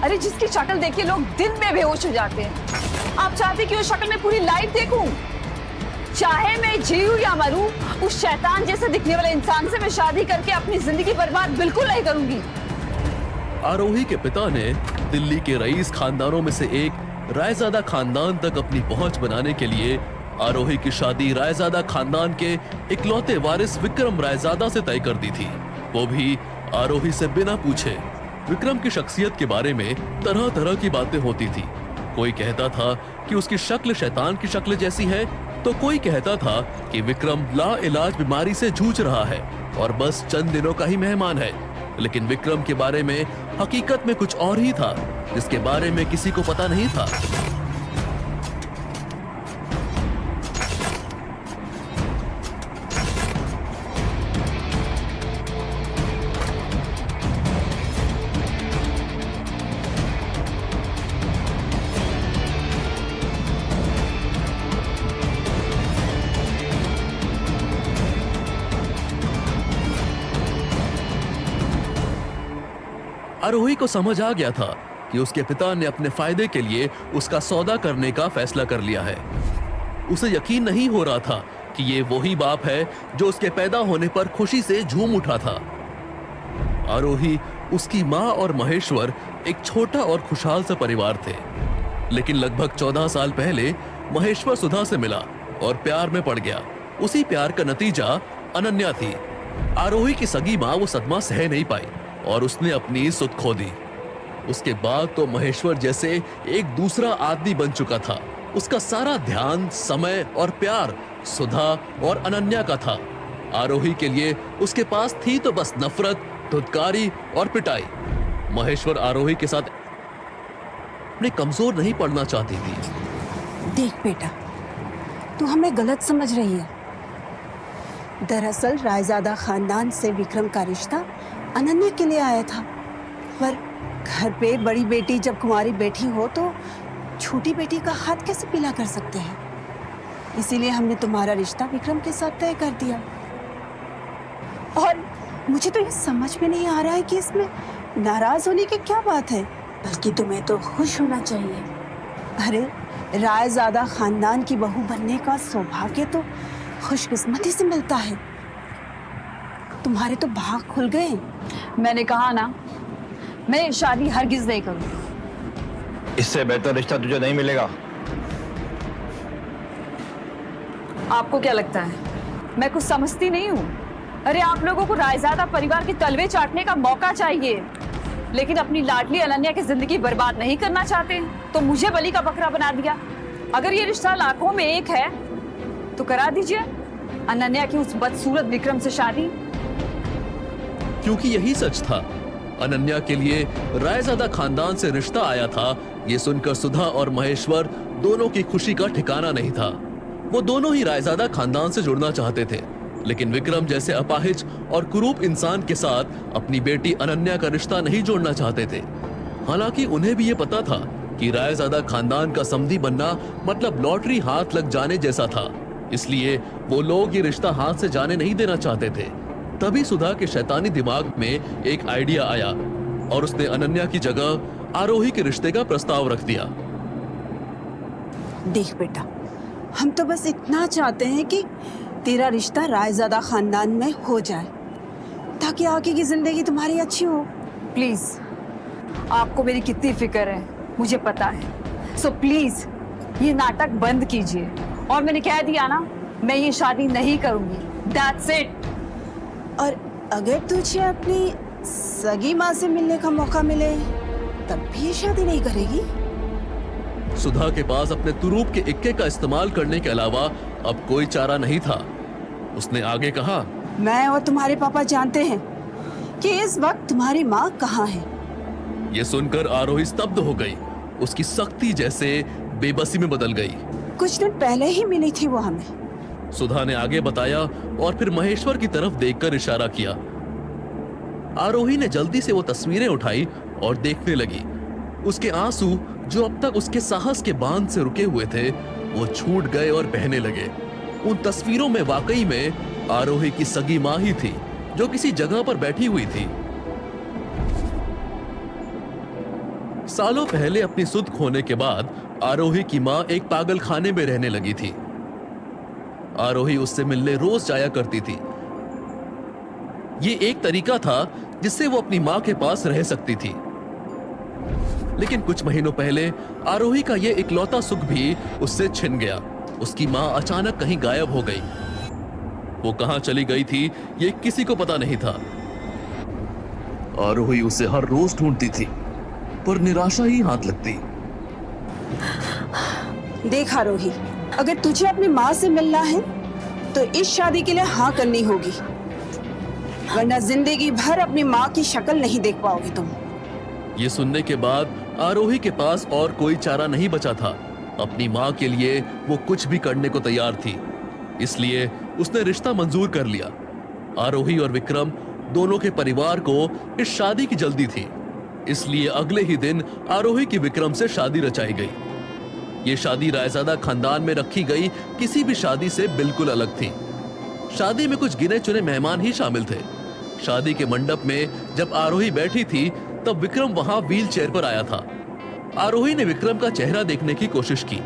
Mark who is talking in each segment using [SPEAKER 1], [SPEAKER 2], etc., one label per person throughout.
[SPEAKER 1] अरे जिसकी शक्ल देख के लोग दिन में बेहोश हो जाते हैं, आप चाहते कि उस शक्ल में पूरी लाइफ देखूं? चाहे मैं जीऊं या मरूं, उस शैतान जैसे दिखने वाले इंसान से मैं शादी करके अपनी जिंदगी बर्बाद बिल्कुल नहीं करूंगी।
[SPEAKER 2] आरोही के पिता ने दिल्ली के रईस खानदानों में से एक रायजादा खानदान तक अपनी पहुंच बनाने के लिए आरोही की शादी रायजादा खानदान के इकलौते वारिस विक्रम रायजादा से तय कर दी थी, वो भी आरोही से बिना पूछे। विक्रम की शख्सियत के बारे में तरह तरह की बातें होती थी। कोई कहता था कि उसकी शक्ल शैतान की शक्ल जैसी है, तो कोई कहता था कि विक्रम लाइलाज बीमारी से जूझ रहा है और बस चंद दिनों का ही मेहमान है। लेकिन विक्रम के बारे में हकीकत में कुछ और ही था, जिसके बारे में किसी को पता नहीं था। आरोही को समझ आ गया था कि उसके पिता ने अपने फायदे के लिए उसका सौदा करने का फैसला कर लिया है। उसे यकीन नहीं हो रहा था कि ये वही बाप है जो उसके पैदा होने पर खुशी से झूम उठा था। आरोही, उसकी माँ और महेश्वर एक छोटा और खुशहाल सा परिवार थे। लेकिन लगभग 14 साल पहले महेश्वर सुधा से मिला और प्यार में पड़ गया। उसी प्यार का नतीजा अनन्या थी। आरोही की सगी माँ वो सदमा सह नहीं पाई और उसने अपनी सुध खो दी। उसके बाद तो महेश्वर जैसे एक दूसरा आदमी बन चुका था। उसका सारा ध्यान, समय और प्यार सुधा और अनन्या का था। आरोही के लिए उसके पास थी तो बस नफरत, धुतकारी और पिटाई। महेश्वर आरोही के साथ अपने कमजोर नहीं पड़ना चाहती थी।
[SPEAKER 3] देख बेटा, तू हमें गलत समझ रही है। दरअसल रायजादा खानदान से विक्रम का रिश्ता अनन्या के लिए आया था, पर घर पे बड़ी बेटी जब कुंवारी बैठी हो तो छोटी बेटी का हाथ कैसे पीला कर सकते हैं। इसीलिए हमने तुम्हारा रिश्ता विक्रम के साथ तय कर दिया। और मुझे तो ये समझ में नहीं आ रहा है कि इसमें नाराज होने की क्या बात है, बल्कि तुम्हें तो खुश होना चाहिए। अरे, रायजादा खानदान की बहू बनने का सौभाग्य तो खुशकिस्मती से मिलता है। तुम्हारे तो भाग खुल गए।
[SPEAKER 1] मैंने कहा ना, मैं ये शादी हरगिज नहीं करूंगी।
[SPEAKER 4] इससे बेहतर रिश्ता तुझे नहीं मिलेगा।
[SPEAKER 1] आपको क्या लगता है मैं कुछ समझती नहीं हूँ? अरे आप लोगों को रायजादा परिवार के तलवे चाटने का मौका चाहिए, लेकिन अपनी लाडली अनन्या की जिंदगी बर्बाद नहीं करना चाहते, तो मुझे बलि का बकरा बना दिया। अगर ये रिश्ता लाखों में एक है तो करा दीजिए अनन्या की उस बदसूरत विक्रम से शादी।
[SPEAKER 2] क्योंकि यही सच था। अनन्या के लिए रायजादा खानदान से रिश्ता आया था, ये सुनकर सुधा और महेश्वर दोनों की खुशी का ठिकाना नहीं था। वो दोनों ही रायजादा खानदान से जुड़ना चाहते थे, लेकिन विक्रम जैसे अपाहिज और कुरूप इंसान के साथ अपनी बेटी अनन्या का रिश्ता नहीं जोड़ना चाहते थे। हालांकि उन्हें भी ये पता था कि रायजादा खानदान का समधी बनना मतलब लॉटरी हाथ लग जाने जैसा था, इसलिए वो लोग ये रिश्ता हाथ से जाने नहीं देना चाहते थे। तभी सुधा के शैतानी दिमाग में एक आइडिया आया और उसने अनन्या की जगह आरोही के रिश्ते का प्रस्ताव रख दिया।
[SPEAKER 3] देख बेटा, हम तो बस इतना चाहते हैं कि तेरा रिश्ता रायजादा खानदान में हो जाए, ताकि आगे की जिंदगी तुम्हारी अच्छी हो।
[SPEAKER 1] प्लीज, आपको मेरी कितनी फिक्र है मुझे पता है, सो प्लीज ये नाटक बंद कीजिए। और मैंने कह दिया ना, मैं ये शादी नहीं करूंगी। That's it।
[SPEAKER 3] और अगर तुझे अपनी सगी माँ से मिलने का मौका मिले तब भी ये शादी नहीं करेगी?
[SPEAKER 2] सुधा के पास अपने तुरूप के इक्के का इस्तेमाल करने के अलावा अब कोई चारा नहीं था। उसने आगे कहा,
[SPEAKER 3] मैं और तुम्हारे पापा जानते हैं कि इस वक्त तुम्हारी माँ कहाँ है।
[SPEAKER 2] यह सुनकर आरोही स्तब्ध हो गई। उसकी सख्ती जैसे बेबसी में बदल गई।
[SPEAKER 3] कुछ दिन पहले ही मिली थी वो हमें।
[SPEAKER 2] सुधा ने आगे बताया और फिर महेश्वर की तरफ देखकर इशारा किया। आरोही ने जल्दी से वो तस्वीरें उठाई और देखने लगी। उसके आंसू जो अब तक उसके साहस के बांध से रुके हुए थे, वो छूट गए और बहने लगे। उन तस्वीरों में वाकई में आरोही की सगी माँ ही थी, जो किसी जगह पर बैठी हुई थी। सालों पहले अपनी सुध खोने के बाद आरोही की माँ एक पागल खाने में रहने लगी थी। आरोही उससे मिलने रोज जाया करती थी। ये एक तरीका था जिससे वो अपनी माँ के पास रह सकती थी। लेकिन कुछ महीनों पहले आरोही का ये इकलौता सुख भी उससे छिन गया। उसकी माँ अचानक कहीं गायब हो गई। वो कहां चली गई थी ये किसी को पता नहीं था। आरोही उसे हर रोज ढूंढती थी, पर निराशा ही हाथ लगती।
[SPEAKER 3] देख आरोही, अगर तुझे अपनी माँ से मिलना है तो इस शादी के लिए हाँ करनी होगी, वरना जिंदगी भर अपनी माँ की शक्ल नहीं देख पाओगी तुम।
[SPEAKER 2] ये सुनने के बाद आरोही के पास और कोई चारा नहीं बचा था। अपनी माँ के लिए वो कुछ भी करने को तैयार थी, इसलिए उसने रिश्ता मंजूर कर लिया। आरोही और विक्रम दोनों के परिवार को इस शादी की जल्दी थी, इसलिए अगले ही दिन आरोही की विक्रम से शादी रचाई गई। ये शादी रायजादा खानदान में रखी गई किसी भी शादी से बिल्कुल अलग थी। शादी में कुछ गिने चुने मेहमान ही शामिल थे। शादी के मंडप में जब आरोही बैठी थी तब विक्रम वहां व्हील चेयर पर आया था। आरोही ने विक्रम का चेहरा देखने की कोशिश की,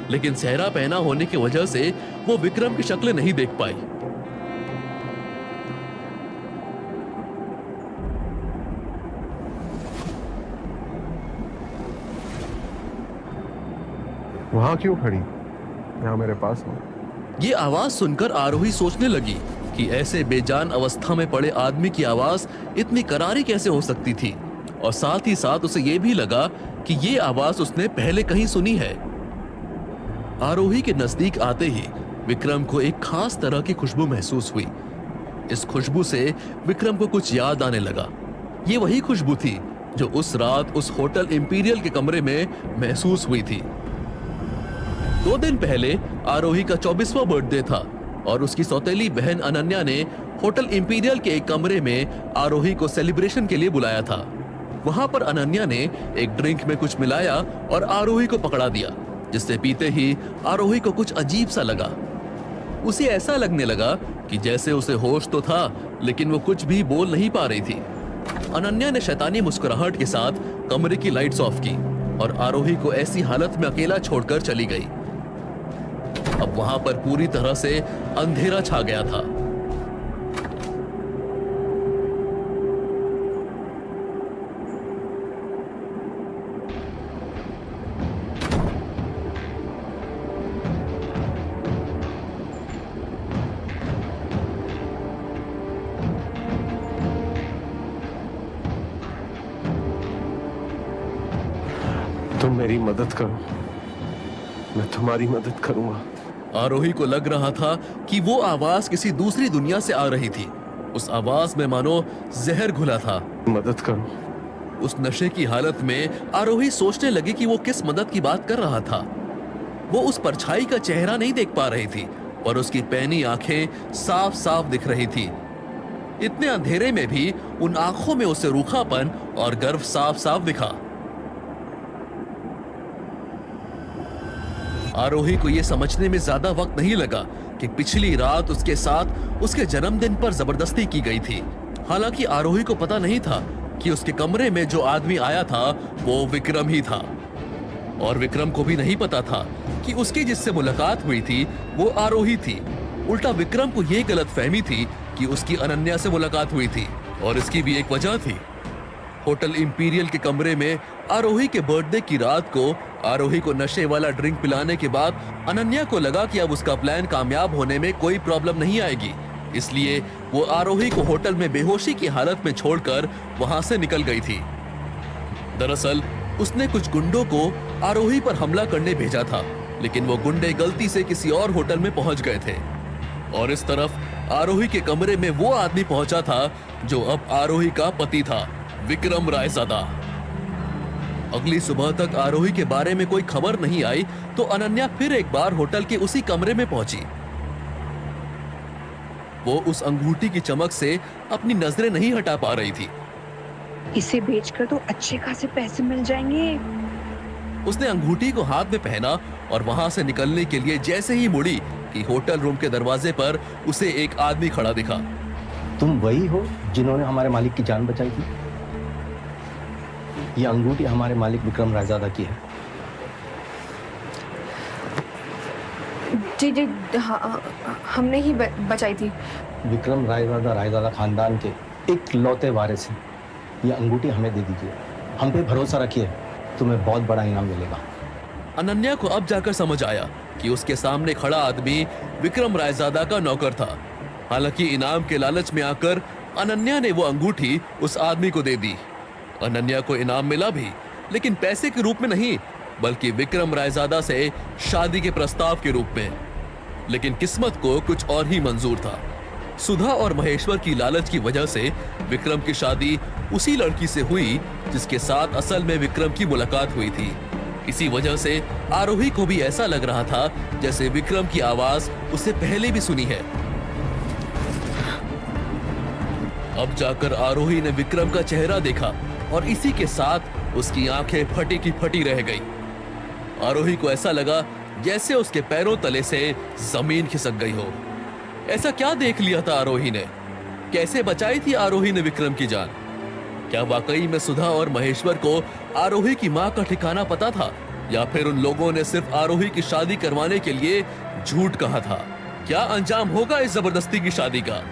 [SPEAKER 2] लेकिन सेहरा पहना होने की वजह से वो विक्रम की शक्ल नहीं देख पाई।
[SPEAKER 5] वहां क्यों खड़ी? यहाँ मेरे पास हो।
[SPEAKER 2] ये आवाज सुनकर आरोही सोचने लगी कि ऐसे बेजान अवस्था में पड़े आदमी की आवाज इतनी करारी कैसे हो सकती थी, और साथ ही साथ उसे यह भी लगा कि ये आवाज उसने पहले कहीं सुनी है। आरोही के नजदीक आते ही विक्रम को एक खास तरह की खुशबू महसूस हुई। इस खुशबू से विक्रम को कुछ याद आने लगा। ये वही खुशबू थी जो उस रात उस होटल इंपीरियल के कमरे में महसूस हुई थी। 2 दिन पहले आरोही का 24वां बर्थडे था और उसकी सौतेली बहन अनन्या ने होटल इंपीरियल के एक कमरे में आरोही को सेलिब्रेशन के लिए बुलाया था। वहां पर अनन्या ने एक ड्रिंक में कुछ मिलाया और आरोही को पकड़ा दिया, जिससे पीते ही आरोही को कुछ अजीब सा लगा। उसे ऐसा लगने लगा कि जैसे उसे होश तो था, लेकिन वो कुछ भी बोल नहीं पा रही थी। अनन्या ने शैतानी मुस्कुराहट के साथ कमरे की लाइट्स ऑफ की और आरोही को ऐसी हालत में अकेला छोड़कर चली गई। अब वहां पर पूरी तरह से अंधेरा छा गया था।
[SPEAKER 5] तुम मेरी मदद करो, मैं तुम्हारी मदद करूंगा।
[SPEAKER 2] आरोही को लग रहा था कि वो आवाज किसी दूसरी दुनिया से आ रही थी। उस आवाज में मानो जहर घुला था।
[SPEAKER 5] मदद करो।
[SPEAKER 2] उस नशे की हालत में आरोही सोचने लगी कि वो किस मदद की बात कर रहा था। वो उस परछाई का चेहरा नहीं देख पा रही थी, पर उसकी पैनी आंखें साफ साफ दिख रही थी। इतने अंधेरे में भी उन आंखों में उसे रूखापन और गर्व साफ साफ दिखा। आरोही को यह समझने में ज्यादा वक्त नहीं लगा कि पिछली रात उसके साथ उसके जन्मदिन पर जबरदस्ती की गई थी। हालांकि आरोही को पता नहीं था कि उसके कमरे में जो आदमी आया था वो विक्रम ही था, और विक्रम को भी नहीं पता था कि उसकी जिससे मुलाकात हुई थी वो आरोही थी। उल्टा विक्रम को यह गलतफहमी थी कि उसकी अनन्या से मुलाकात हुई थी, और इसकी भी एक वजह थी। होटल इंपीरियल के कमरे में आरोही के बर्थडे की रात को आरोही को नशे वाला ड्रिंक पिलाने के बाद अनन्या को लगा कि अब उसका प्लान कामयाब होने में कोई प्रॉब्लम नहीं आएगी, इसलिए वो आरोही को होटल में बेहोशी की हालत में छोड़कर वहां से निकल गई थी। दरअसल उसने कुछ गुंडों को आरोही पर हमला करने भेजा था, लेकिन वो गुंडे गलती से किसी और होटल में पहुंच गए थे, और इस तरफ आरोही के कमरे में वो आदमी पहुंचा था जो अब आरोही का पति था, विक्रम रायजादा। अगली सुबह तक आरोही के बारे में कोई खबर नहीं आई तो अनन्या फिर एक बार होटल के उसी कमरे में पहुंची। वो उस अंगूठी की चमक से अपनी नजरें नहीं हटा पा रही थी।
[SPEAKER 6] इसे बेचकर तो अच्छे खासे पैसे मिल जाएंगे।
[SPEAKER 2] उसने अंगूठी को हाथ में पहना और वहां से निकलने के लिए जैसे ही मुड़ी कि होटल रूम के दरवाजे पर उसे एक आदमी खड़ा दिखा।
[SPEAKER 7] तुम वही हो जिन्होंने हमारे मालिक की जान बचाई थी? ये अंगूठी हमारे मालिक विक्रम रायजादा की है।
[SPEAKER 8] जी जी, हाँ, हमने ही बचाई थी।
[SPEAKER 7] विक्रम रायजादा खानदान के एक लौते वारिस हैं। ये अंगूठी हमें दे दीजिए, हम पे भरोसा रखिए, तुम्हें बहुत बड़ा इनाम मिलेगा।
[SPEAKER 2] अनन्या को अब जाकर समझ आया कि उसके सामने खड़ा आदमी विक्रम रायजादा का नौकर था। हालांकि इनाम के लालच में आकर अनन्या ने वो अंगूठी उस आदमी को दे दी। अनन्या को इनाम मिला भी, लेकिन पैसे के रूप में नहीं, बल्कि विक्रम रायजादा से शादी के प्रस्ताव के रूप में। लेकिन किस्मत को कुछ और ही मंजूर था। सुधा और महेश्वर की लालच की वजह से विक्रम की शादी उसी लड़की से हुई जिसके साथ असल में विक्रम की मुलाकात हुई थी। इसी वजह से आरोही को भी ऐसा लग रहा था जैसे विक्रम की आवाज उससे पहले भी सुनी है। अब जाकर आरोही ने विक्रम का चेहरा देखा और इसी के साथ उसकी आंखें फटी की फटी रह गई। आरोही को ऐसा लगा जैसे उसके पैरों तले से जमीन खिसक गई हो। ऐसा क्या देख लिया था आरोही ने? कैसे बचाई थी आरोही ने विक्रम की जान? क्या वाकई में सुधा और महेश्वर को आरोही की मां का ठिकाना पता था, या फिर उन लोगों ने सिर्फ आरोही की शादी करवाने के लिए झूठ कहा था? क्या अंजाम होगा इस जबरदस्ती की शादी का?